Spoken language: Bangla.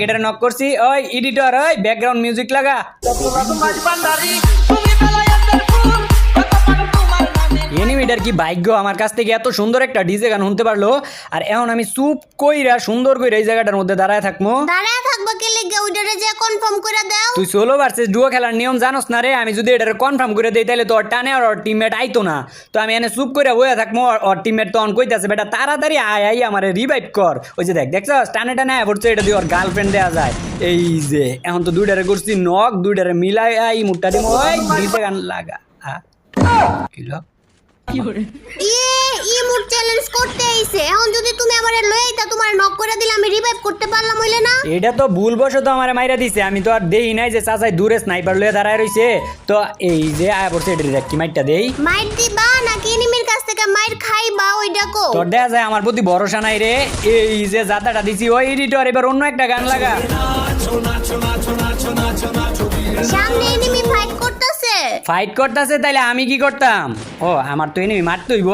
এটা নক করছি, ওই এডিটর ওই ব্যাকগ্রাউন্ড মিউজিক লাগা। এনিমিটার কি ভাগ্য আমার কাছ থেকে এত সুন্দর একটা ডিজে গান শুনতে পারলো। আর এখন আমি চুপ কইরা সুন্দর কইরা এই জায়গাটার মধ্যে দাঁড়ায় থাকবো। দাঁড়ায় থাকবো কে লেগে ওইটারে যে কনফার্ম করে দাও। তুই সোলো ভার্সেস ডুও খেলার নিয়ম জানোস না রে? আমি যদি এটারে কনফার্ম করে দেই তাহলে তো ওর টানে আর ওর টিমমেট আইতো না। তো আমি এনে চুপ কইরা বইয়া থাকবো, ওর টিমমেট তো অন কইতাছে বেটা তাড়াতাড়ি আয় আই আমারে রিভাইভ কর। ওই যে দেখছস টানে টানে আয় পড়ছে, এটা দিয়ে ওর গার্লফ্রেন্ড দেয়া যায়। এই যে এখন তো দুইটারে করছি নক, দুইটারে মিলাই আই মুটটা দিমু। ওই ডিজে গান লাগা। কিলো ইমোট চ্যালেঞ্জ করতে আইছে। এখন যদি তুমি আমারে লই আইতা তোমার নক করে দিলে আমি রিভাইভ করতে পারলাম হইলে না? এটা তো ভুলবশত আমারে মাইরা দিছে। আমি তো আর দেই নাই যে চাচাই দূরে স্নাইপার লয়ে দাঁড়ায় রইছে। তো এই যে আয়া পড়ছে, এটা দেখ কি মাইরটা দেই। মাইর দিবা নাকি এনিমির কাছ থেকে মাইর খাইবা ওইটা কো? তোর দেখা যায় আমার প্রতি ভরসা নাই রে। এই যে জাতাটা দিছি, ওই এডিটর এবার অন্য একটা গান লাগা। সামনে এনিমি ফাইট করতেছে। ফাইট করতেছে তাইলে আমি কি করতাম? ও আমার তো এনিমি মারতে হইব।